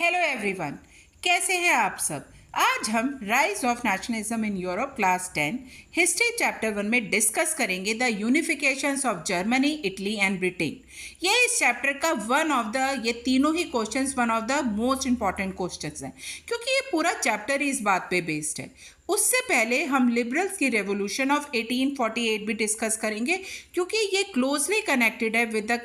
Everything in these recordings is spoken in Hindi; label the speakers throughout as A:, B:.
A: हेलो एवरीवन, कैसे हैं आप सब। आज हम rise of nationalism in Europe class 10 history chapter 1 में डिस्कस करेंगे the unifications of Germany, Italy and Britain. ये इस चैप्टर का ये तीनों ही questions one of the most important questions हैं, क्योंकि ये पूरा चैप्टर ही इस बात पे बेस्ड है। उससे पहले हम लिबरल्स की रेवोल्यूशन ऑफ 1848 भी डिस्कस करेंगे, क्योंकि ये क्लोजली कनेक्टेड है with the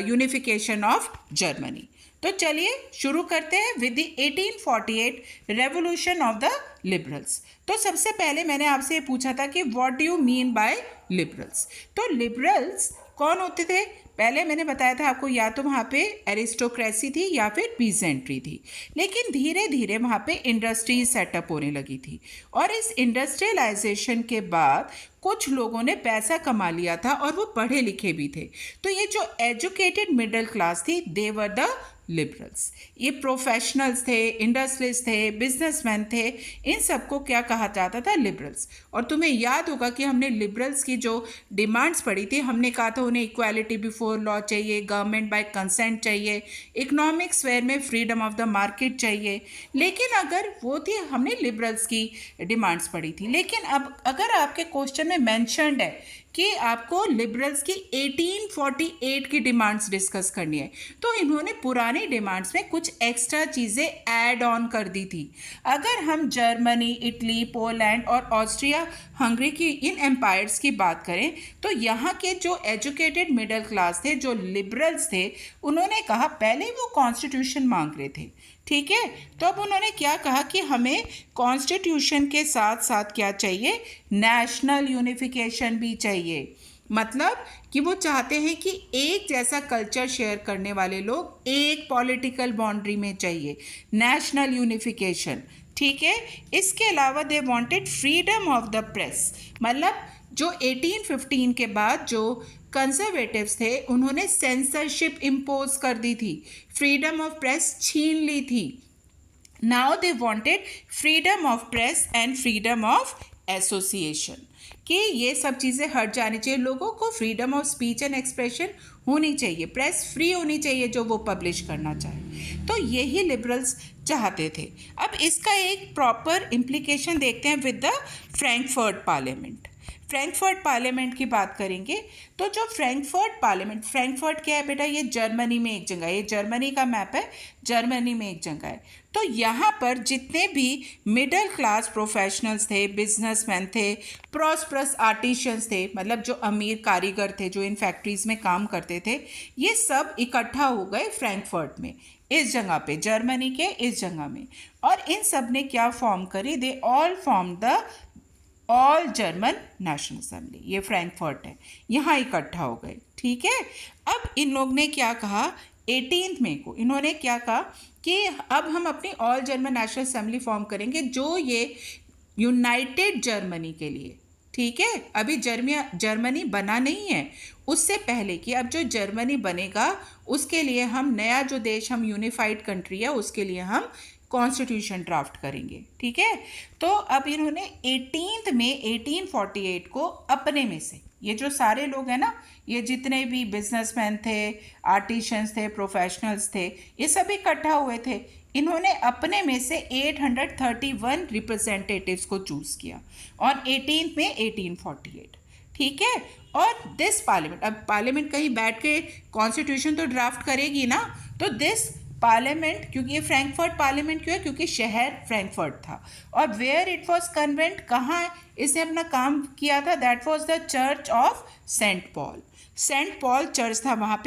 A: unification of Germany. तो चलिए शुरू करते हैं with the 1848 revolution of the liberals. तो सबसे पहले मैंने आपसे ये पूछा था कि what do you mean by liberals. तो लिबरल्स कौन होते थे? पहले मैंने बताया था आपको, या तो वहाँ पे एरिस्टोक्रेसी थी या फिर पीजेंट्री थी, लेकिन धीरे धीरे वहाँ पे इंडस्ट्रीज सेटअप होने लगी थी। और इस इंडस्ट्रियलाइजेशन के बाद कुछ लोगों ने पैसा कमा लिया था और वो पढ़े लिखे भी थे। तो ये जो एजुकेटेड मिडिल क्लास थी, दे वर द लिबरल्स। ये प्रोफेशनल्स थे, इंडस्ट्रियलिस्ट थे, बिजनेसमैन थे, इन सबको क्या कहा जाता था? लिबरल्स। और तुम्हें याद होगा कि हमने लिबरल्स की जो डिमांड्स पढ़ी थी, हमने कहा था उन्हें इक्वालिटी बिफोर लॉ चाहिए, गवर्नमेंट बाय कंसेंट चाहिए, इकोनॉमिक स्फेयर में फ्रीडम ऑफ द मार्केट चाहिए। लेकिन अगर वो थी, हमने लिबरल्स की डिमांड्स पढ़ी थी। लेकिन अब अगर आपके क्वेश्चन में मेंशन्ड है कि आपको लिबरल्स की 1848 की डिमांड्स डिस्कस करनी है, तो इन्होंने पुरानी डिमांड्स में कुछ एक्स्ट्रा चीज़ें ऐड ऑन कर दी थी। अगर हम जर्मनी, इटली, पोलैंड और ऑस्ट्रिया हंगरी की इन एम्पायर्स की बात करें, तो यहाँ के जो एजुकेटेड मिडिल क्लास थे, जो लिबरल्स थे, उन्होंने कहा, पहले वो कॉन्स्टिट्यूशन मांग रहे थे, ठीक है। तो अब उन्होंने क्या कहा कि हमें कॉन्स्टिट्यूशन के साथ साथ क्या चाहिए? नेशनल यूनिफिकेशन भी चाहिए। मतलब कि वो चाहते हैं कि एक जैसा कल्चर शेयर करने वाले लोग एक पॉलिटिकल बाउंड्री में चाहिए, नेशनल यूनिफिकेशन, ठीक है। इसके अलावा they wanted freedom of the press. मतलब जो 1815 के बाद जो कंजर्वेटिव्स थे, उन्होंने सेंसरशिप इम्पोज कर दी थी, फ्रीडम ऑफ प्रेस छीन ली थी। Now they wanted freedom of press and freedom of association, कि ये सब चीज़ें हट जानी चाहिए। लोगों को freedom of speech and expression होनी चाहिए, प्रेस फ्री होनी चाहिए जो वो पब्लिश करना चाहे। तो यही लिबरल्स चाहते थे। अब इसका एक प्रॉपर इम्प्लीकेशन देखते हैं with the Frankfurt parliament. Frankfurt parliament की बात करेंगे तो जो फ्रैंकफर्ट क्या है बेटा? ये जर्मनी में एक जगह है, ये जर्मनी का मैप है, जर्मनी में एक जगह है। तो यहाँ पर जितने भी मिडिल क्लास प्रोफेशनल्स थे, बिजनेसमैन थे, प्रॉस्परस आर्टिशियंस थे, मतलब जो अमीर कारीगर थे, जो इन फैक्ट्रीज में काम करते थे, ये सब इकट्ठा हो गए फ्रैंकफर्ट में, इस जगह पे, जर्मनी के इस जगह में। और इन सब ने क्या फॉर्म करी? They all form the all German national assembly. ये फ्रैंकफर्ट है, यहाँ इकट्ठा हो गए, ठीक है। अब इन लोग ने क्या कहा? 18 मई को इन्होंने क्या कहा कि अब हम अपनी all German national assembly form करेंगे, जो ये यूनाइटेड जर्मनी के लिए, ठीक है। अभी जर्मनी बना नहीं है, उससे पहले कि अब जो जर्मनी बनेगा उसके लिए हम नया जो देश, हम यूनिफाइड कंट्री है, उसके लिए हम कॉन्स्टिट्यूशन ड्राफ्ट करेंगे, ठीक है। तो अब इन्होंने 18 में 1848 को अपने में से, ये जो सारे लोग हैं ना, ये जितने भी बिजनेसमैन थे, आर्टिशियंस थे, प्रोफेशनल्स थे, ये सब इकट्ठा हुए थे। इन्होंने अपने में से 831 रिप्रेजेंटेटिव्स को चूज़ किया और 18 में 1848, ठीक है। और दिस पार्लियामेंट, अब पार्लियामेंट कहीं बैठ के कॉन्स्टिट्यूशन तो ड्राफ्ट करेगी ना, तो दिस पार्लियामेंट, क्योंकि ये फ्रैंकफर्ट पार्लियामेंट क्यों है? क्योंकि शहर फ्रैंकफर्ट था। और वेयर इट वॉज कन्वेंट, कहाँ इसने अपना काम किया था? That was the church of Saint Paul. Saint Paul church था वहाँ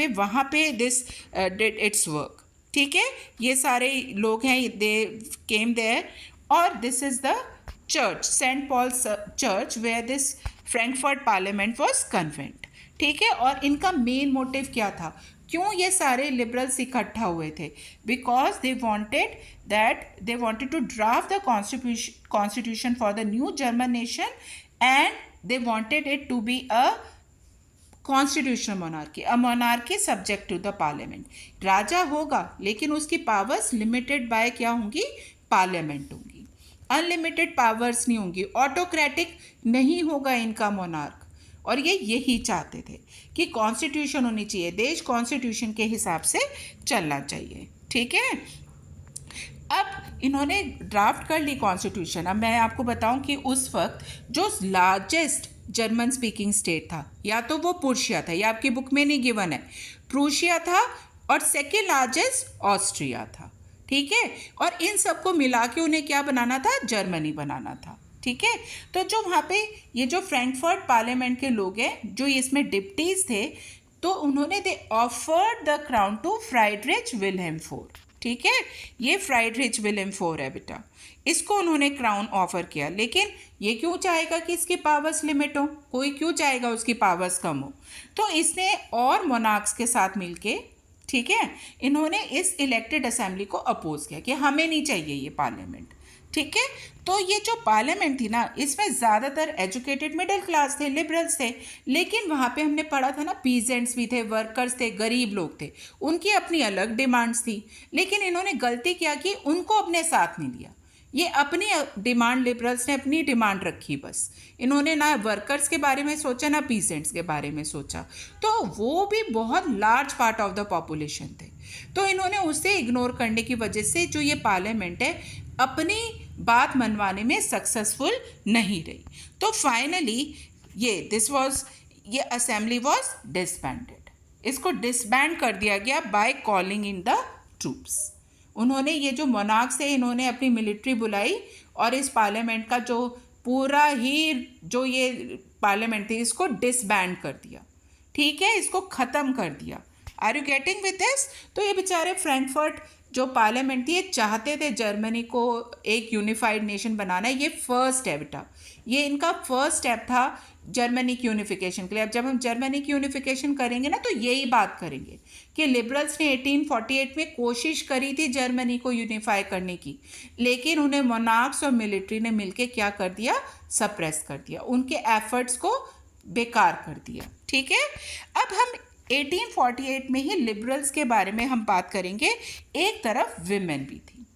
A: पे दिस डिड इट्स वर्क, ठीक है। ये सारे लोग हैं, दे केम देयर, और this is the church, Saint Paul church, where this Frankfurt parliament was convent, ठीक है। और इनका मेन मोटिव क्या था? क्यों ये सारे लिबरल्स इकट्ठा हुए थे? Because they wanted to draft the constitution for the new German nation, and they wanted it to be a constitutional monarchy, a monarchy subject to the parliament. राजा होगा लेकिन उसकी पावर्स लिमिटेड बाय क्या होंगी? पार्लियामेंट होंगी। अनलिमिटेड पावर्स नहीं होंगी, ऑटोक्रेटिक नहीं होगा इनका मोनार्क। और ये यही चाहते थे कि कॉन्स्टिट्यूशन होनी चाहिए, देश कॉन्स्टिट्यूशन के हिसाब से चलना चाहिए, ठीक है। अब इन्होंने ड्राफ्ट कर ली कॉन्स्टिट्यूशन। अब मैं आपको बताऊं कि उस वक्त जो लार्जेस्ट जर्मन स्पीकिंग स्टेट था, या तो वो प्रूशिया था, ये आपकी बुक में नहीं गिवन है, प्रूशिया था, और सेकेंड लार्जेस्ट ऑस्ट्रिया था, ठीक है। और इन सबको मिला के उन्हें क्या बनाना था, जर्मनी बनाना था, ठीक है। तो जो वहाँ पे ये जो फ्रैंकफर्ट पार्लियामेंट के लोग हैं, जो इसमें डिप्टीज थे, तो उन्होंने they offered the crown to Friedrich Wilhelm four, ठीक है। ये फ्राइडरिच विल्हेम फोर है बेटा, इसको उन्होंने क्राउन ऑफर किया। लेकिन ये क्यों चाहेगा कि इसकी पावर्स लिमिट हो, कोई क्यों चाहेगा उसकी पावर्स कम हो। तो इसने और मोनार्क्स के साथ मिलके, ठीक है, इन्होंने इस इलेक्टेड असेंबली को अपोज किया कि हमें नहीं चाहिए ये पार्लियामेंट, ठीक है। तो ये जो पार्लियामेंट थी ना, इसमें ज़्यादातर एजुकेटेड मिडिल क्लास थे, लिबरल्स थे। लेकिन वहाँ पे हमने पढ़ा था ना, पीजेंट्स भी थे, वर्कर्स थे, गरीब लोग थे, उनकी अपनी अलग डिमांड्स थी। लेकिन इन्होंने गलती क्या की, उनको अपने साथ नहीं लिया। ये अपनी डिमांड, लिबरल्स ने अपनी डिमांड रखी बस। इन्होंने ना वर्कर्स के बारे में सोचा, ना पीसेंट्स के बारे में सोचा। तो वो भी बहुत large part of the population थे। तो इन्होंने उसे इग्नोर करने की वजह से जो ये पार्लियामेंट है, अपनी बात मनवाने में सक्सेसफुल नहीं रही। तो फाइनली ये असेंबली वॉज डिसबैंडेड। इसको डिसबैंड कर दिया गया by calling in the troops. उन्होंने, ये जो मोनार्क्स थे, इन्होंने अपनी मिलिट्री बुलाई और इस पार्लियामेंट का जो पूरा ही जो ये पार्लियामेंट थी, इसको डिसबैंड कर दिया, ठीक है, इसको ख़त्म कर दिया। Are you getting with this? तो ये बेचारे फ्रैंकफर्ट जो पार्लियामेंट थी, ये चाहते थे जर्मनी को एक यूनिफाइड नेशन बनाना है। ये फर्स्ट है बेटा, ये इनका फर्स्ट स्टेप था जर्मनी की यूनिफिकेशन के लिए। अब जब हम जर्मनी की यूनिफिकेशन करेंगे ना, तो यही बात करेंगे कि लिबरल्स ने 1848 में कोशिश करी थी जर्मनी को यूनिफाई करने की, लेकिन उन्हें मोनार्क्स और मिलिट्री ने मिलकर क्या कर दिया, सप्रेस कर दिया, उनके एफर्ट्स को बेकार कर दिया, ठीक है। अब हम 1848 में ही लिबरल्स के बारे में हम बात करेंगे। एक तरफ विमेन भी थी।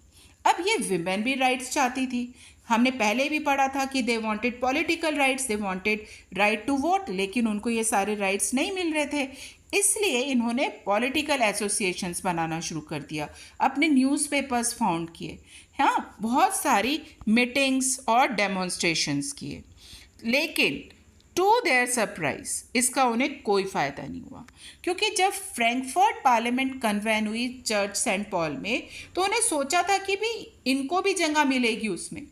A: अब ये विमेन भी राइट्स चाहती थी। हमने पहले भी पढ़ा था कि they wanted political rights, they wanted right to vote, लेकिन उनको ये सारे राइट्स नहीं मिल रहे थे। इसलिए इन्होंने पॉलिटिकल एसोसिएशंस बनाना शुरू कर दिया, अपने न्यूज़पेपर्स फाउंड किए, हाँ, बहुत सारी मीटिंग्स और डेमोन्स्ट्रेशंस किए। लेकिन टू देयर सरप्राइज इसका उन्हें कोई फ़ायदा नहीं हुआ, क्योंकि जब फ्रैंकफर्ट पार्लियामेंट कन्वेन हुई चर्च सेंट पॉल में, तो उन्हें सोचा था कि भी इनको भी जगह मिलेगी उसमें,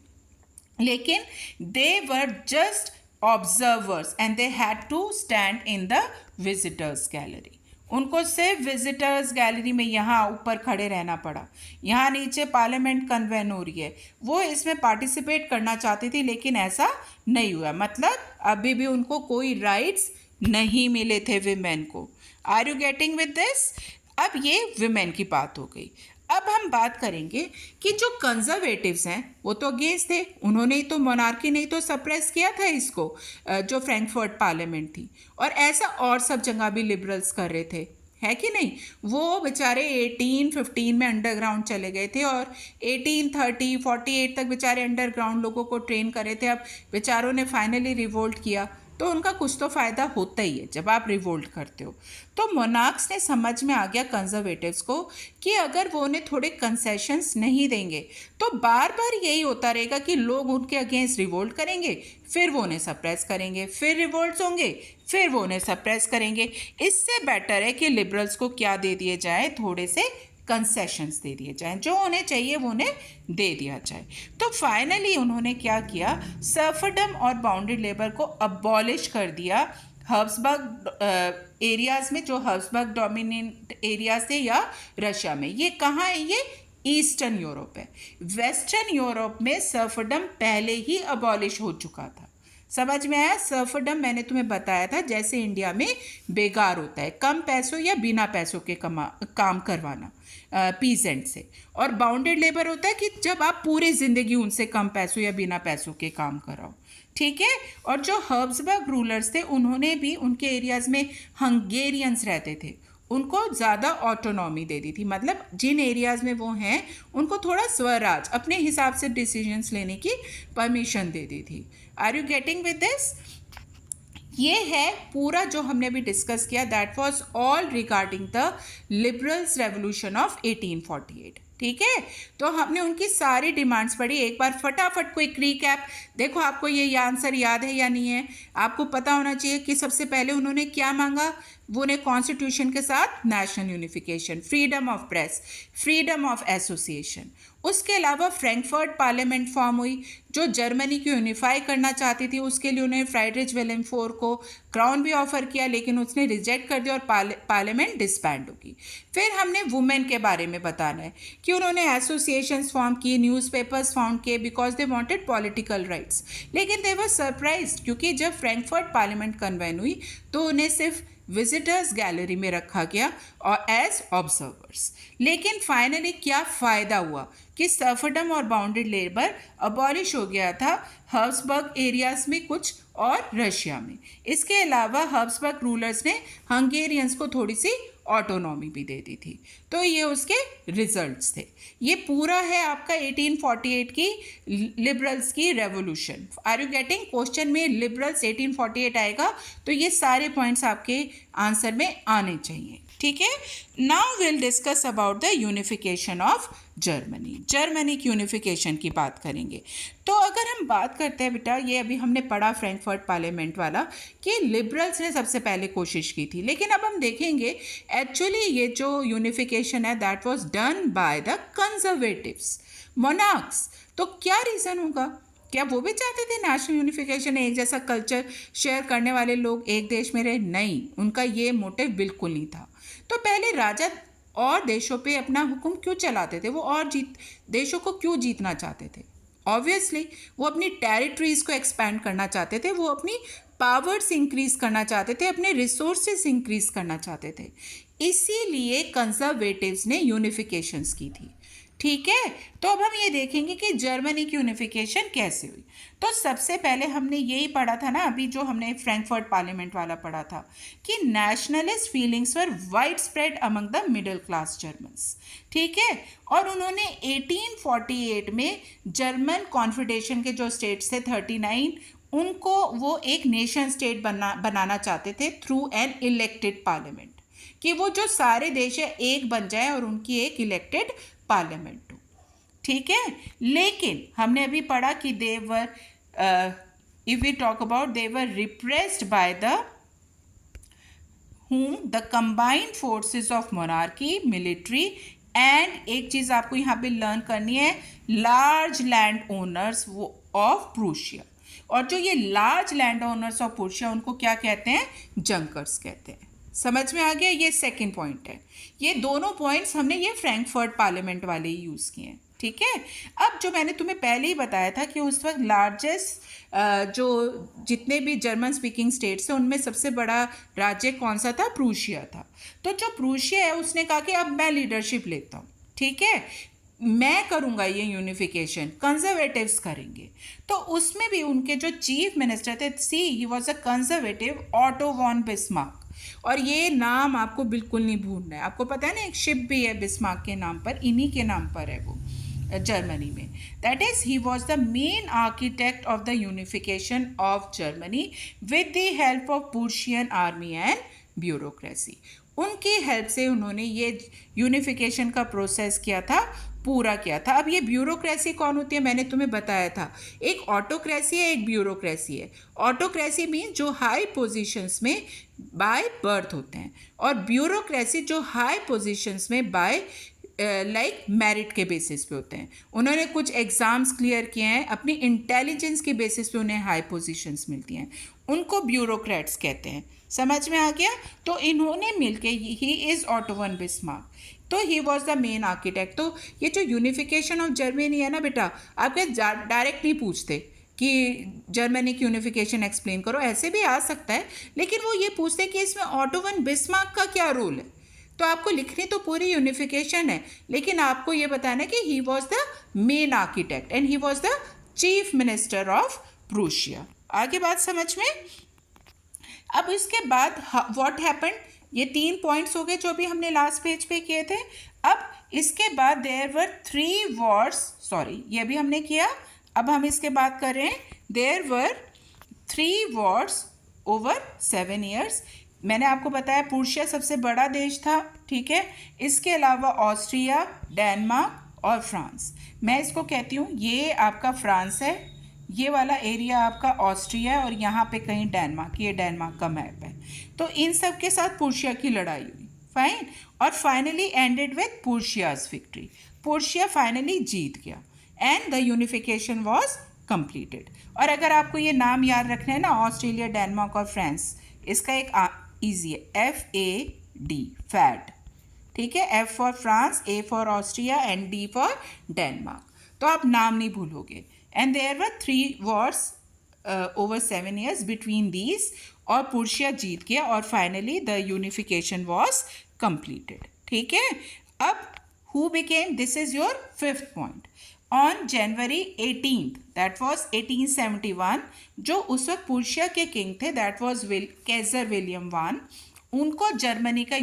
A: लेकिन they were just observers and they had to stand in the visitors gallery. उनको सिर्फ विजिटर्स गैलरी में यहाँ ऊपर खड़े रहना पड़ा। यहाँ नीचे पार्लियामेंट कन्वेन हो रही है, वो इसमें पार्टिसिपेट करना चाहती थी, लेकिन ऐसा नहीं हुआ। मतलब अभी भी उनको कोई राइट्स नहीं मिले थे विमेन को। Are you getting with this? अब ये विमेन की बात हो गई। अब हम बात करेंगे कि जो कंजर्वेटिव्स हैं वो तो अगेंस्ट थे, उन्होंने ही तो मोनार्की ने ही तो सप्रेस किया था इसको, जो फ्रैंकफर्ट पार्लियामेंट थी। और ऐसा और सब जगह भी लिबरल्स कर रहे थे, है कि नहीं। वो बेचारे 1815 में अंडरग्राउंड चले गए थे और 1848 तक बेचारे अंडरग्राउंड लोगों को ट्रेन कर रहे थे। अब बेचारों ने फाइनली रिवोल्ट किया, तो उनका कुछ तो फ़ायदा होता ही है जब आप रिवोल्ट करते हो। तो मोनार्क्स ने समझ में आ गया कंजर्वेटिव्स को कि अगर वो उन्हें थोड़े कंसेशंस नहीं देंगे, तो बार बार यही होता रहेगा कि लोग उनके अगेंस्ट रिवोल्ट करेंगे, फिर वो उन्हें सप्रेस करेंगे, फिर रिवोल्ट्स होंगे, फिर वो उन्हें सप्रेस करेंगे। इससे बेटर है कि लिबरल्स को क्या दे दिए जाए, थोड़े से कंसेशंस दे दिए जाएं, जो उन्हें चाहिए वो उन्हें दे दिया जाए। तो फाइनली उन्होंने क्या किया, सर्फडम और बाउंडेड लेबर को अबॉलिश कर दिया हब्सबर्ग एरियाज़ में, जो हब्सबर्ग डोमिनेंट एरियाज थे, या रशिया में। ये कहाँ है? ये ईस्टर्न यूरोप है। वेस्टर्न यूरोप में सर्फडम पहले ही अबॉलिश हो चुका था। समझ में आया? सर्फडम मैंने तुम्हें बताया था, जैसे इंडिया में बेगार होता है, कम पैसों या बिना पैसों के काम करवाना पीजेंट से। और बाउंडेड लेबर होता है कि जब आप पूरी ज़िंदगी उनसे कम पैसों या बिना पैसों के काम कराओ, ठीक है। और जो हब्सबर्ग रूलर्स थे, उन्होंने भी उनके एरियाज़ में हंगेरियंस रहते थे, उनको ज़्यादा ऑटोनॉमी दे दी थी। मतलब जिन एरियाज़ में वो हैं, उनको थोड़ा स्वराज, अपने हिसाब से डिसीजंस लेने की परमिशन दे दी थी। Are you getting with this? ये है पूरा जो हमने अभी डिस्कस किया, that was all regarding the liberals revolution of 1848। ठीक है, तो हमने उनकी सारी डिमांड्स पढ़ी। एक बार फटाफट क्विक रिकैप देखो, आपको ये आंसर याद है या नहीं है। आपको पता होना चाहिए कि सबसे पहले उन्होंने क्या मांगा, वो ने कॉन्स्टिट्यूशन के साथ national unification, freedom of press, freedom of association. उसके अलावा फ्रैंकफर्ट पार्लियामेंट फॉर्म हुई जो जर्मनी को यूनिफाई करना चाहती थी। उसके लिए उन्होंने फ्राइडरिच विलेम IV को क्राउन भी ऑफर किया, लेकिन उसने रिजेक्ट कर दिया और पार्लियामेंट डिसबैंड होगी। फिर हमने वुमेन के बारे में बताना है कि उन्होंने एसोसिएशंस फॉर्म की, न्यूज़पेपर्स फाउंड किए because they wanted political rights. लेकिन दे वर सरप्राइज्ड क्योंकि जब फ्रैंकफर्ट पार्लियामेंट कन्वेन हुई तो उन्हें सिर्फ विजिटर्स गैलरी में रखा गया और एज ऑब्जर्वर्स। लेकिन फाइनली क्या फ़ायदा हुआ कि सर्फडम और बाउंडेड लेबर अबॉलिश हो गया था हब्सबर्ग एरियाज में कुछ और रशिया में। इसके अलावा हब्सबर्ग रूलर्स ने हंगेरियंस को थोड़ी सी ऑटोनॉमी भी दे दी थी। तो ये उसके रिजल्ट्स थे। ये पूरा है आपका 1848 की लिबरल्स की revolution. Are you getting? Question में लिबरल्स 1848 आएगा तो ये सारे पॉइंट्स आपके आंसर में आने चाहिए। ठीक है, now will discuss about the unification of Germany. Germany की यूनिफिकेशन की बात करेंगे। तो अगर हम बात करते हैं बेटा, ये अभी हमने पढ़ा फ्रैंकफर्ट पार्लियामेंट वाला कि लिबरल्स ने सबसे पहले कोशिश की थी, लेकिन अब हम देखेंगे एक्चुअली ये जो यूनिफिकेशन है that was done by the conservatives, monarchs. तो क्या रीज़न होगा? क्या वो भी चाहते थे नेशनल यूनिफिकेशन, एक जैसा कल्चर शेयर करने वाले लोग एक देश में रहे? नहीं, उनका ये मोटिव बिल्कुल नहीं था। तो पहले राजा और देशों पे अपना हुक्म क्यों चलाते थे? वो और देशों को क्यों जीतना चाहते थे? ऑब्वियसली वो अपनी टेरिटरीज को एक्सपैंड करना चाहते थे, वो अपनी पावर्स इंक्रीज करना चाहते थे, अपने रिसोर्सेज इंक्रीज करना चाहते थे। इसीलिए कंजर्वेटिव्स ने यूनिफिकेशंस की थी। ठीक है, तो अब हम ये देखेंगे कि जर्मनी की यूनिफिकेशन कैसे हुई। तो सबसे पहले हमने यही पढ़ा था ना, अभी जो हमने फ्रैंकफर्ट पार्लियामेंट वाला पढ़ा था कि nationalist feelings were wide spread among the middle class Germans. ठीक है, और उन्होंने 1848 में जर्मन कॉन्फेडरेशन के जो स्टेट्स थे 39, उनको वो एक नेशन स्टेट बनाना चाहते थे थ्रू एन इलेक्टेड पार्लियामेंट, कि वो जो सारे देश है एक बन जाए और उनकी एक इलेक्टेड पार्लियामेंट हो। ठीक है, लेकिन हमने अभी पढ़ा कि they were if we talk about they were repressed by the whom the combined forces of monarchy, military and एक चीज़ आपको यहाँ पे लर्न करनी है, large land owners of Prussia. और जो ये large land owners of Prussia उनको क्या कहते हैं? जंकर्स कहते हैं। समझ में आ गया? ये सेकंड पॉइंट है। ये दोनों पॉइंट्स हमने ये फ्रैंकफर्ट पार्लियामेंट वाले ही यूज़ किए हैं। ठीक है, अब जो मैंने तुम्हें पहले ही बताया था कि उस वक्त लार्जेस्ट जो जितने भी जर्मन स्पीकिंग स्टेट्स हैं उनमें सबसे बड़ा राज्य कौन सा था? प्रूशिया था। तो जो प्रूशिया है उसने कहा कि अब मैं लीडरशिप लेता हूँ। ठीक है, मैं करूँगा ये यूनिफिकेशन, कंजर्वेटिव्स करेंगे। तो उसमें भी उनके जो चीफ मिनिस्टर थे, he was a conservative, Otto von Bismarck. और ये नाम आपको बिल्कुल नहीं भूलना है। आपको पता है ना, एक शिप भी है बिस्मार्क के नाम पर, इन्हीं के नाम पर है वो जर्मनी में। That is he was the main architect of the unification of Germany with the help of Prussian army and bureaucracy. उनकी हेल्प से उन्होंने ये यूनिफिकेशन का प्रोसेस किया था, पूरा किया था। अब ये ब्यूरोक्रेसी कौन होती है? मैंने तुम्हें बताया था, एक ऑटोक्रेसी है, एक ब्यूरोक्रेसी है। ऑटोक्रेसी मीन जो हाई पोजीशंस में बाय बर्थ होते हैं, और ब्यूरोक्रेसी जो हाई पोजीशंस में बाय लाइक मेरिट के बेसिस पे होते हैं। उन्होंने कुछ एग्ज़ाम्स क्लियर किए हैं, अपनी इंटेलिजेंस के बेसिस पे उन्हें हाई पोजीशंस मिलती हैं, उनको ब्यूरोक्रेट्स कहते हैं। समझ में आ गया? तो इन्होंने मिलके, he is Otto von Bismarck, तो he was the main architect. तो ये जो यूनिफिकेशन ऑफ जर्मनी है ना बेटा, आपके डायरेक्ट नहीं पूछते कि जर्मनी की यूनिफिकेशन एक्सप्लेन करो, ऐसे भी आ सकता है, लेकिन वो ये पूछते कि इसमें ऑटो वन बिस्मार्क का क्या रोल है। तो आपको लिखनी तो पूरी यूनिफिकेशन है, लेकिन आपको ये बताना है कि ही was the main architect and he was the chief minister of Prussia. आगे बात समझ में? अब इसके बाद व्हाट हैपेंड, ये 3 पॉइंट्स हो गए जो भी हमने लास्ट पेज पे किए थे। अब इसके बाद देयर वर 3 वॉर्स, सॉरी ये भी हमने किया। अब हम इसके बाद कर रहे हैं, there were 3 wars over 7 years. मैंने आपको बताया प्रूशिया सबसे बड़ा देश था। ठीक है, इसके अलावा ऑस्ट्रिया, डेनमार्क और फ्रांस। मैं इसको कहती हूँ ये आपका फ्रांस है, ये वाला एरिया आपका ऑस्ट्रिया है और यहाँ पे कहीं डेनमार्क, ये डेनमार्क का मैप है। तो इन सब के साथ पुर्शिया की लड़ाई हुई, फाइन, और finally ended with Prussia's victory. Prussia finally जीत गया and the unification was completed. और अगर आपको ये नाम याद रखना है ना, ऑस्ट्रेलिया, डेनमार्क और फ्रांस, इसका एक ईजी है, FAD, फैड, ठीक है। F for France, A for Austria and D for Denmark. तो आप नाम नहीं भूलोगे। And there were 3 wars over 7 years between these, और पुर्शिया जीत गया और finally the unification was completed, ठीक है। अब who became, this is your 5th point. On January 18th, that was 1871, जो उस वक्त पुर्शिया के किंग थे, that was Kaiser William one, उनको जर्मनी का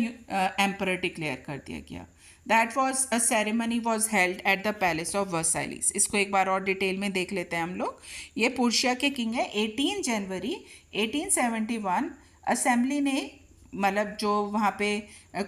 A: एम्परर डिक्लेयर कर दिया गया। That was a ceremony was held at the palace of Versailles. इसको एक बार और डिटेल में देख लेते हैं हम लोग। ये पुर्शिया के किंग है। 18 जनवरी 1871 असेंबली ने, मतलब जो वहाँ पे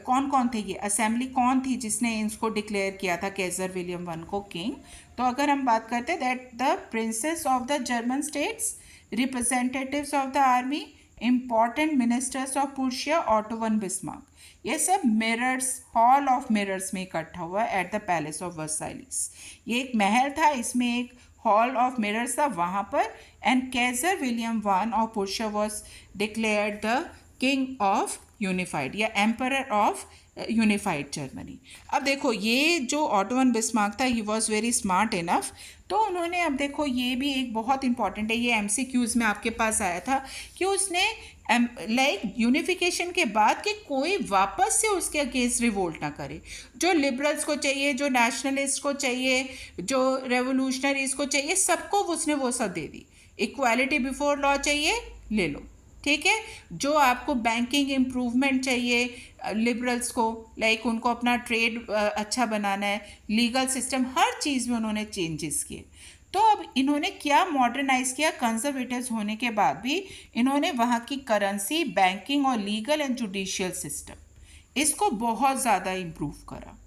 A: कौन कौन थे, ये असेंबली कौन थी जिसने इसको डिक्लेयर किया था कैसर विलियम वन को किंग। तो अगर हम बात करते हैं that the princes of the German states, representatives of the army, important ministers of Prussia, Otto von Bismarck, ये सब मिरर्स, हॉल ऑफ मिरर्स में इकट्ठा हुआ at the palace of Versailles. ये एक महल था, इसमें एक हॉल ऑफ मिरर्स था वहाँ पर। And Kaiser William one of Prussia was declared the king of unified या एम्परर ऑफ यूनिफाइड जर्मनी। अब देखो ये जो ऑटो वन बिस्मार्क था, he was very smart enough, तो उन्होंने, अब देखो ये भी एक बहुत इंपॉर्टेंट है, ये MCQs में आपके पास आया था कि उसने लाइक यूनिफिकेशन के बाद कि कोई वापस से उसके अगेंस्ट रिवोल्ट ना करे। जो लिबरल्स को चाहिए, जो नेशनलिस्ट को चाहिए, जो रेवोल्यूशनरीज को चाहिए, सबको उसने वो सब दे दी। इक्वालिटी बिफोर लॉ चाहिए, ले लो, ठीक है। जो आपको बैंकिंग इम्प्रूवमेंट चाहिए लिबरल्स को, लाइक उनको अपना ट्रेड अच्छा बनाना है, लीगल सिस्टम, हर चीज़ में उन्होंने चेंजेस किए। तो अब इन्होंने क्या मॉडर्नाइज किया, कंजर्वेटिव्स होने के बाद भी इन्होंने वहाँ की करेंसी, बैंकिंग और लीगल एंड जुडिशियल सिस्टम, इसको बहुत ज़्यादा इम्प्रूव करा।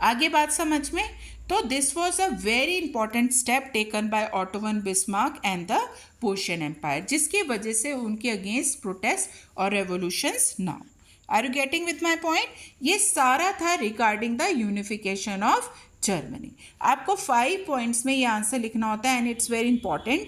A: आगे बात समझ में, तो this was a very important step taken by Otto von Bismarck and the Prussian empire, जिसकी वजह से उनके अगेंस्ट प्रोटेस्ट और revolutions now. Are you getting with my point? ये सारा था regarding the unification of Germany. आपको 5 पॉइंट्स में ये आंसर लिखना होता है एंड इट्स वेरी इंपॉर्टेंट।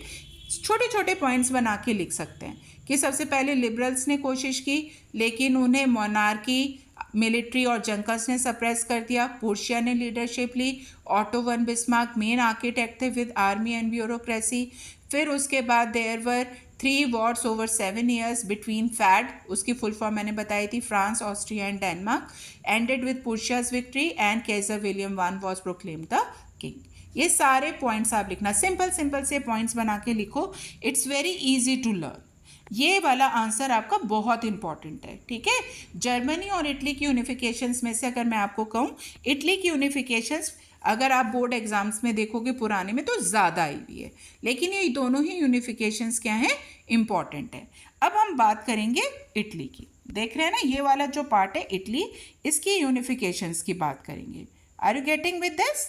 A: छोटे छोटे पॉइंट्स बना के लिख सकते हैं कि सबसे पहले लिबरल्स ने कोशिश की, लेकिन उन्हें मोनार्की, मिलिट्री और जंकर्स ने सप्रेस कर दिया। पुर्शिया ने लीडरशिप ली। Otto von Bismarck main architect थे विद आर्मी एंड ब्यूरोक्रेसी। फिर उसके बाद there were 3 wars over 7 years between FAD, उसकी फुल फॉर्म मैंने बताई थी, France, Austria and Denmark, ended with Prussia's victory and Kaiser William one was proclaimed the king. ये सारे पॉइंट्स आप लिखना, सिंपल सिंपल से पॉइंट्स बना के लिखो, it's very easy to learn. ये वाला आंसर आपका बहुत इंपॉर्टेंट है, ठीक है। जर्मनी और इटली की यूनिफिकेशंस में से अगर मैं आपको कहूँ, इटली की यूनिफिकेशंस अगर आप बोर्ड एग्जाम्स में देखोगे पुराने में तो ज़्यादा आई हुई है, लेकिन ये दोनों ही यूनिफिकेशंस क्या हैं, इंपॉर्टेंट है। अब हम बात करेंगे इटली की। देख रहे हैं ना, ये वाला जो पार्ट है इटली, इसकी यूनिफिकेशंस की बात करेंगे। Are you getting with this?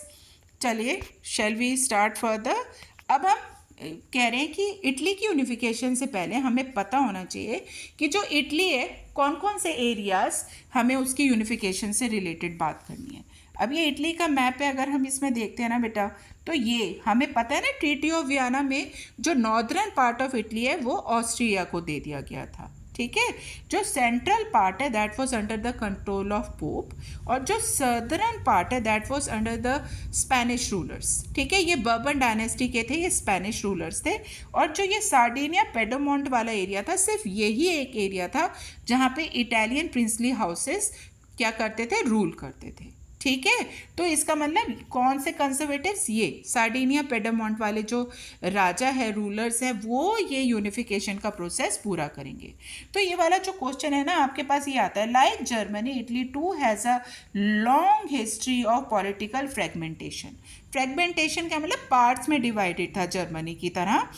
A: चलिए, शैल वी स्टार्ट फर्दर। अब हम कह रहे हैं कि इटली की यूनिफिकेशन से पहले हमें पता होना चाहिए कि जो इटली है, कौन कौन से एरियाज हमें उसकी यूनिफिकेशन से रिलेटेड बात करनी है। अब ये इटली का मैप है, अगर हम इसमें देखते हैं ना बेटा, तो ये हमें पता है ना, ट्रीटी ऑफ वियना में जो नॉर्दर्न पार्ट ऑफ इटली है वो ऑस्ट्रिया को दे दिया गया था, ठीक है। जो सेंट्रल पार्ट है that was under the control of pope, और जो सदर्न पार्ट है that was under the Spanish rulers, ठीक है। ये बर्बन डायनेस्टी के थे, ये स्पेनिश रूलर्स थे। और जो ये सार्डिनिया पेडोमोंट वाला एरिया था, सिर्फ यही एक एरिया था जहाँ पे इटालियन प्रिंसली हाउसेस क्या करते थे, रूल करते थे, ठीक है। तो इसका मतलब कौन से कंजर्वेटिव्स, ये सार्डिनिया पेडोमोंट वाले जो राजा है, रूलर्स है, वो ये यूनिफिकेशन का प्रोसेस पूरा करेंगे। तो ये वाला जो क्वेश्चन है ना आपके पास, ये आता है, like Germany Italy too has a long history of political fragmentation. Fragmentation क्या मतलब, पार्ट्स में डिवाइडेड था जर्मनी की तरह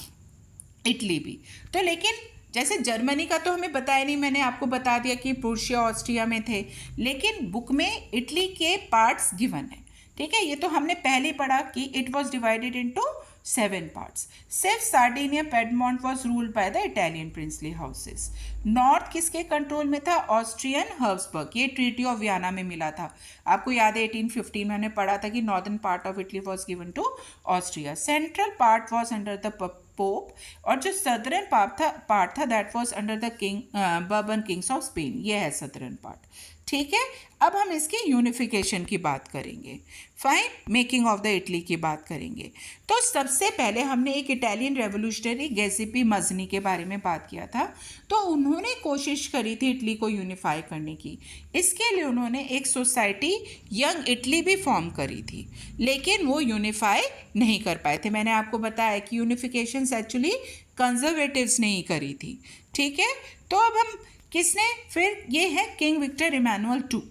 A: इटली भी। तो लेकिन जैसे जर्मनी का तो हमें बताया नहीं, मैंने आपको बता दिया कि प्रुशिया ऑस्ट्रिया में थे, लेकिन बुक में इटली के पार्ट्स गिवन है। ठीक है, ये तो हमने पहले पढ़ा कि it was divided into 7 parts. सिर्फ Sardinia Piedmont was ruled by the Italian princely houses. North किसके कंट्रोल में था? Austrian Habsburg. ये ट्रीटी ऑफ वियना में मिला था। आपको याद है 1815 में हमने पढ़ा था कि northern part of Italy was given to Austria. Central part was under the Pope, और जो सदर्न पार्ट था that was under the king Bourbon kings of Spain. ये है सदर्न पार्ट। ठीक है, अब हम इसकी यूनिफिकेशन की बात करेंगे। Fine, making of the Italy की बात करेंगे। तो सबसे पहले हमने एक इटालियन रेवोल्यूशनरी गैसिपी मजनी के बारे में बात किया था। तो उन्होंने कोशिश करी थी इटली को यूनिफाई करने की। इसके लिए उन्होंने एक सोसाइटी यंग इटली भी फॉर्म करी थी, लेकिन वो यूनिफाई नहीं कर पाए थे। मैंने आपको बताया कि यूनिफिकेशंस एक्चुअली कंजर्वेटिव्स ने ही करी थी। ठीक है, तो अब हम किसने, फिर ये है किंग विक्टर इमैनुअल टू।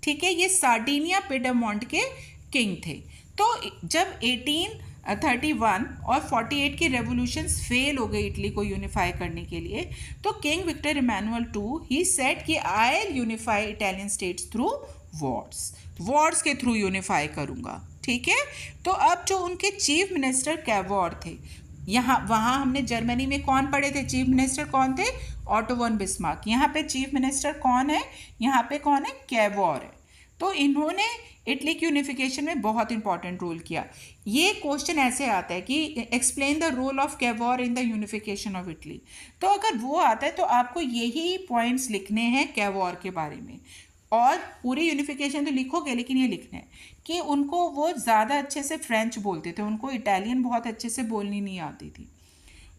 A: ठीक है, ये सार्डिनिया पिडमोंट के किंग थे। तो जब 1831 और 48 की रेवोल्यूशंस फेल हो गई इटली को यूनिफाई करने के लिए, तो king Victor Emmanuel two he said कि I will unify Italian states through wars के थ्रू यूनिफाई करूँगा। ठीक है, तो अब जो उनके चीफ मिनिस्टर कैवोर थे, वहाँ हमने जर्मनी में कौन पढ़े थे? चीफ मिनिस्टर कौन थे? Auto von Bismarck. यहाँ पे चीफ मिनिस्टर कौन है? यहाँ पे कौन है? कैवोर है। तो इन्होंने इटली की यूनिफिकेशन में बहुत इंपॉर्टेंट रोल किया। ये क्वेश्चन ऐसे आता है कि explain the role of Cavour in the unification of Italy. तो अगर वो आता है तो आपको यही पॉइंट्स लिखने हैं कैवोर के बारे में, और पूरी यूनिफिकेशन तो लिखोगे, लेकिन ये लिखना है कि उनको वो ज़्यादा अच्छे से फ्रेंच बोलते थे, उनको इटालियन बहुत अच्छे से बोलनी नहीं आती थी।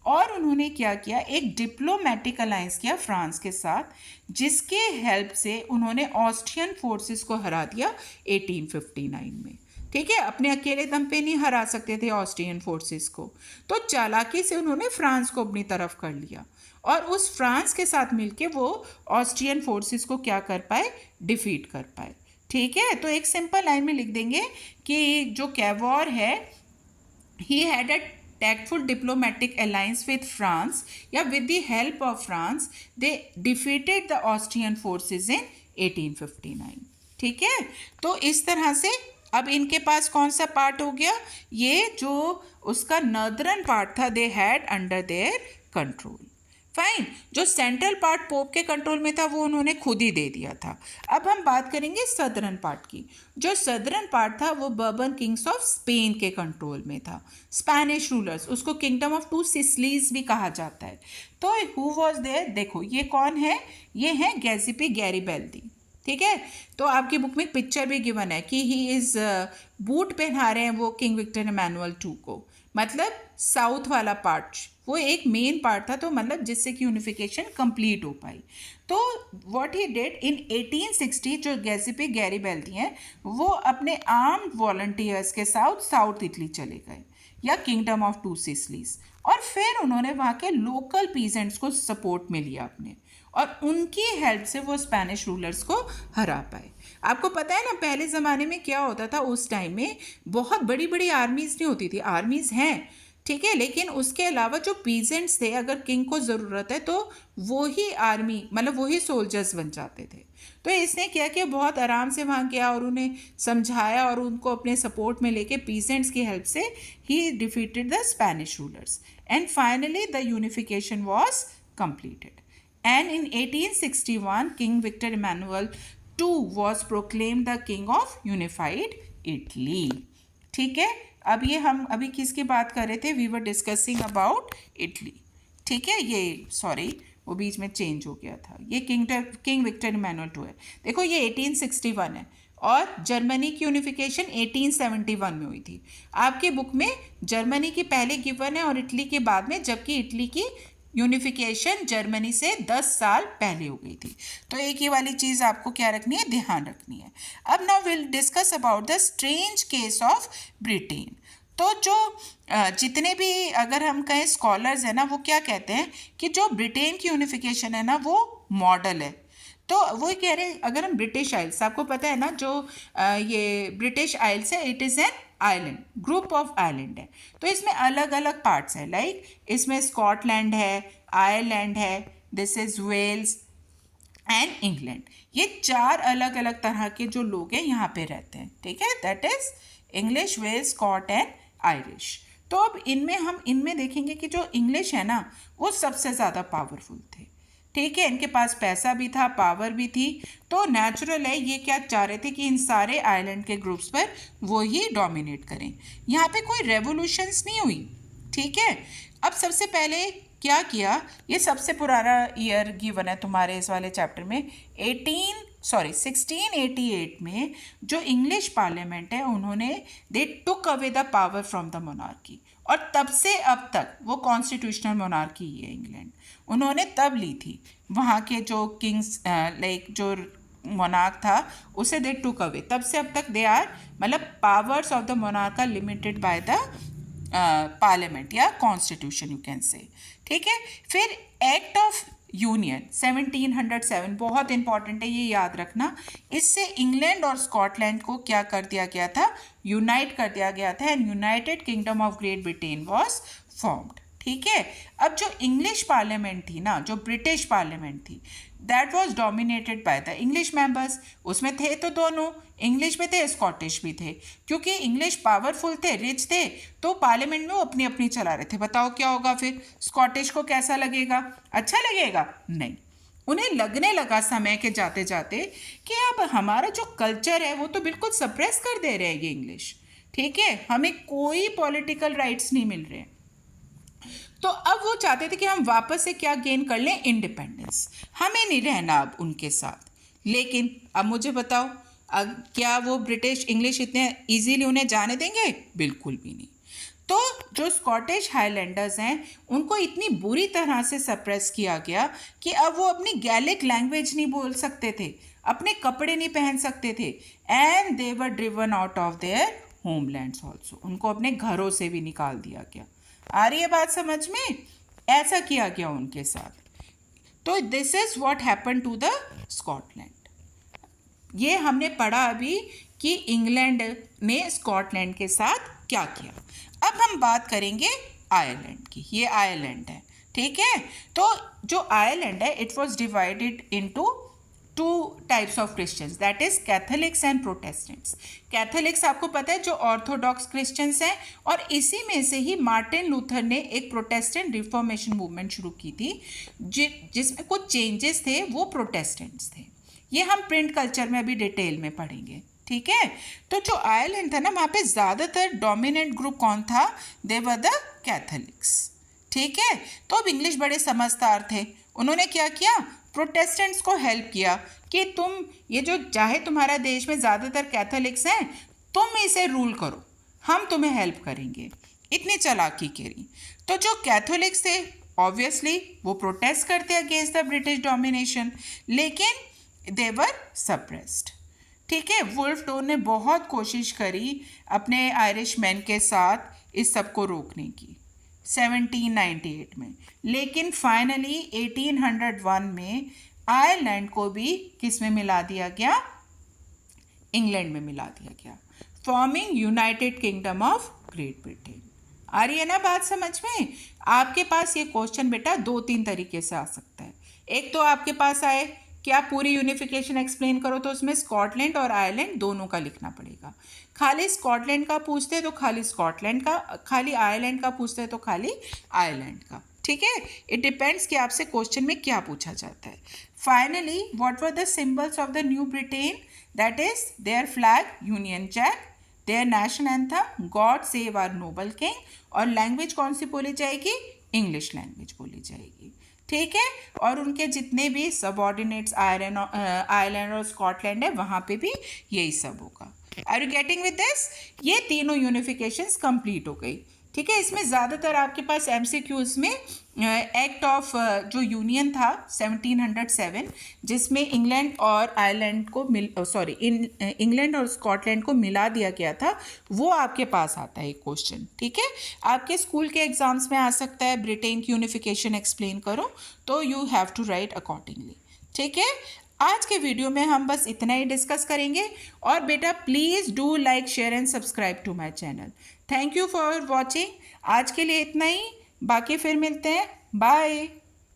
A: और उन्होंने क्या किया, एक डिप्लोमेटिक अलायंस किया फ्रांस के साथ, जिसके हेल्प से उन्होंने ऑस्ट्रियन फोर्सेस को हरा दिया 1859 में। ठीक है, अपने अकेले दम पे नहीं हरा सकते थे ऑस्ट्रियन फोर्सेस को, तो चालाकी से उन्होंने फ्रांस को अपनी तरफ कर लिया, और उस फ्रांस के साथ मिलके वो ऑस्ट्रियन फोर्सेस को क्या कर पाए? डिफीट कर पाए। ठीक है, तो एक सिंपल लाइन में लिख देंगे कि जो कैवोर है, he had a tactful diplomatic alliance with France, या with the help of France they defeated the Austrian forces in 1859। ठीक है, तो इस तरह से अब इनके पास कौन सा पार्ट हो गया? ये जो उसका नॉर्दर्न पार्ट था, they had under their control. Fine, जो सेंट्रल पार्ट पोप के कंट्रोल में था वो उन्होंने खुद ही दे दिया था। अब हम बात करेंगे सदर्न पार्ट की। जो सदर्न पार्ट था वो बर्बन किंग्स ऑफ स्पेन के कंट्रोल में था। स्पेनिश रूलर्स, उसको किंगडम ऑफ टू सिसलीज भी कहा जाता है। तो हु वॉज देयर? देखो ये कौन है? ये है गैसिपी गैरिबेल्दी। ठीक है, तो आपकी बुक में पिक्चर भी गिवन है कि ही इज बूट पहना रहे हैं वो किंग विक्टर इमैनुअल टू को, मतलब साउथ वाला पार्ट वो एक मेन पार्ट था, तो मतलब जिससे कि यूनिफिकेशन कंप्लीट हो पाई। तो व्हाट ही डिड इन 1860, जो गैसिपी गैरिबेल्दी हैं वो अपने आर्म्ड वॉलंटियर्स के साथ साउथ इटली चले गए, या किंगडम ऑफ टू सिसलीज, और फिर उन्होंने वहाँ के लोकल पीजेंट्स को सपोर्ट में लिया अपने, और उनकी हेल्प से वो स्पेनिश रूलर्स को हरा पाए। आपको पता है ना पहले ज़माने में क्या होता था? उस टाइम में बहुत बड़ी बड़ी आर्मीज़ नहीं होती थी, आर्मीज़ हैं ठीक है, लेकिन उसके अलावा जो पीजेंट्स थे, अगर किंग को ज़रूरत है तो वो ही आर्मी, मतलब वही सोल्जर्स बन जाते थे। तो इसने क्या किया, बहुत आराम से वहाँ गया और उन्हें समझाया और उनको अपने सपोर्ट में लेके पीजेंट्स की हेल्प से ही defeated the Spanish rulers, and finally the unification was completed. And in 1861, King Victor Emmanuel II was proclaimed the king of unified Italy. ठीक है, अब ये हम अभी किसकी बात कर रहे थे? We were discussing about Italy. ठीक है, ये सॉरी वो बीच में चेंज हो गया था। ये किंग विक्टर इमैनुअल II है। देखो ये 1861 है, और जर्मनी की यूनिफिकेशन 1871 में हुई थी। आपकी बुक में जर्मनी की पहले गिवन है और इटली के बाद में, जबकि इटली की यूनिफिकेशन जर्मनी से 10 साल पहले हो गई थी। तो एक ही वाली चीज़ आपको क्या रखनी है? ध्यान रखनी है। अब now will discuss about the strange case of Britain. तो जो जितने भी अगर हम कहें स्कॉलर्स हैं ना, वो क्या कहते हैं कि जो ब्रिटेन की यूनिफिकेशन है ना वो मॉडल है। तो वो कह रहे हैं अगर हम ब्रिटिश आइल्स, आपको पता है ना जो ये ब्रिटिश आइल्स है, it is an island, group of island है। तो इसमें अलग अलग पार्ट्स हैं, लाइक इसमें स्कॉटलैंड है, आयरलैंड है, this is Wales, and England. ये 4 अलग अलग तरह के जो लोग हैं यहाँ पे रहते हैं, ठीक है। That is English, Wales, Scot and Irish. तो अब हम इनमें देखेंगे कि जो इंग्लिश है ना वो सबसे ज़्यादा पावरफुल थे, ठीक है। इनके पास पैसा भी था, पावर भी थी, तो नेचुरल है ये क्या चाह रहे थे कि इन सारे आइलैंड के ग्रुप्स पर वो ही डोमिनेट करें। यहाँ पे कोई रेवोल्यूशंस नहीं हुई, ठीक है। अब सबसे पहले क्या किया, ये सबसे पुराना ईयर गिवन है तुम्हारे इस वाले चैप्टर में, 1688 में जो इंग्लिश पार्लियामेंट है उन्होंने they took away the power from the monarchy, और तब से अब तक वो कॉन्स्टिट्यूशनल मोनार्की ही है इंग्लैंड। उन्होंने तब ली थी, वहाँ के जो किंग्स लाइक जो मोनार्क था उसे दे टुक अवे, तब से अब तक दे आर मतलब powers of the monarch are limited by the parliament या कॉन्स्टिट्यूशन यू कैन से, ठीक है। फिर एक्ट ऑफ यूनियन 1707 बहुत इंपॉर्टेंट है, ये याद रखना। इससे इंग्लैंड और स्कॉटलैंड को क्या कर दिया गया था, यूनाइट कर दिया गया था, and United Kingdom of Great Britain was formed, ठीक है। अब जो इंग्लिश पार्लियामेंट थी ना, जो ब्रिटिश पार्लियामेंट थी, that was dominated by the English members. उसमें थे तो दोनों, इंग्लिश भी थे, स्कॉटिश भी थे। क्योंकि इंग्लिश पावरफुल थे, रिच थे, तो पार्लियामेंट में वो अपनी अपनी चला रहे थे। बताओ क्या होगा फिर, स्कॉटिश को कैसा लगेगा, अच्छा लगेगा? नहीं। उन्हें लगने लगा समय के जाते जाते कि अब हमारा जो कल्चर है वो तो बिल्कुल सप्रेस कर दे रहे हैं ये इंग्लिश, ठीक है। हमें कोई पॉलिटिकल राइट्स नहीं मिल रहे। तो अब वो चाहते थे कि हम वापस से क्या गेन कर लें, इंडिपेंडेंस, हमें नहीं रहना अब उनके साथ। लेकिन अब मुझे बताओ, अब क्या वो ब्रिटिश इंग्लिश इतने इजीली उन्हें जाने देंगे? बिल्कुल भी नहीं। तो जो स्कॉटिश हाईलैंडर्स हैं उनको इतनी बुरी तरह से सप्रेस किया गया कि अब वो अपनी गैलिक लैंग्वेज नहीं बोल सकते थे, अपने कपड़े नहीं पहन सकते थे, and they were driven out of their homelands also. उनको अपने घरों से भी निकाल दिया गया। आ रही है बात समझ में? ऐसा किया गया उनके साथ। तो this is what happen to the Scotland. ये हमने पढ़ा अभी कि इंग्लैंड ने स्कॉटलैंड के साथ क्या किया। अब हम बात करेंगे आयरलैंड की। ये आयरलैंड है, ठीक है। तो जो आयरलैंड है it was divided into 2 types of Christians, that is Catholics and Protestants. Catholics आपको पता है जो ऑर्थोडॉक्स क्रिश्चियंस हैं, और इसी में से ही मार्टिन लूथर ने एक प्रोटेस्टेंट रिफॉर्मेशन मूवमेंट शुरू की थी, जिसमें कुछ चेंजेस थे, वो प्रोटेस्टेंट्स थे। ये हम प्रिंट कल्चर में अभी डिटेल में पढ़ेंगे, ठीक है। तो जो आयरलैंड था ना, वहाँ पे ज़्यादातर डोमिनेंट ग्रुप कौन था, दे वर द कैथोलिक्स, ठीक है। तो अब इंग्लिश बड़े समझदार थे, उन्होंने क्या किया, प्रोटेस्टेंट्स को हेल्प किया कि तुम ये जो चाहे तुम्हारा देश में ज़्यादातर कैथोलिक्स हैं, तुम इसे रूल करो, हम तुम्हें हेल्प करेंगे। इतनी चालाकी करी। तो जो कैथोलिक्स थे ऑब्वियसली वो प्रोटेस्ट करते अगेंस्ट द ब्रिटिश डोमिनेशन, लेकिन दे वर सप्रेस्ड, ठीक है। वुल्फ टोन ने बहुत कोशिश करी अपने आयरिश मैन के साथ इस सब को रोकने की 1798 में, लेकिन फाइनली 1801 में आयरलैंड को भी किस में मिला दिया गया, इंग्लैंड में मिला दिया गया, forming United Kingdom of Great Britain. आ रही है ना बात समझ में? आपके पास ये क्वेश्चन बेटा 2-3 तरीके से आ सकता है। एक तो आपके पास आए कि आप पूरी यूनिफिकेशन एक्सप्लेन करो, तो उसमें स्कॉटलैंड और आयरलैंड दोनों का लिखना पड़ेगा। खाली स्कॉटलैंड का पूछते तो खाली स्कॉटलैंड का, खाली आयरलैंड का पूछते तो खाली आयरलैंड का, ठीक है। इट डिपेंड्स कि आपसे क्वेश्चन में क्या पूछा जाता है। Finally what were the symbols of the new Britain, that is their flag Union Jack, their national anthem God save our noble king, और लैंग्वेज कौन सी बोली जाएगी, इंग्लिश लैंग्वेज बोली जाएगी, ठीक है। और उनके जितने भी सबऑर्डिनेट्स आयरलैंड और स्कॉटलैंड है वहाँ पे भी यही सब होगा। Are you getting with this? ये तीनों यूनिफिकेशंस कंप्लीट हो गई, ठीक है। इसमें ज़्यादातर आपके पास एमसीक्यूज में एक्ट ऑफ जो यूनियन था 1707, जिसमें इंग्लैंड और आयरलैंड को इंग्लैंड और स्कॉटलैंड को मिला दिया गया था, वो आपके पास आता है क्वेश्चन, ठीक है। आपके स्कूल के एग्जाम्स में आ सकता है ब्रिटेन की यूनिफिकेशन एक्सप्लेन करो, तो you have to write accordingly, ठीक है। आज के वीडियो में हम बस इतना ही डिस्कस करेंगे, और बेटा please do like share and subscribe to my channel. Thank you for watching. आज के लिए इतना ही, बाकी फिर मिलते हैं, बाय।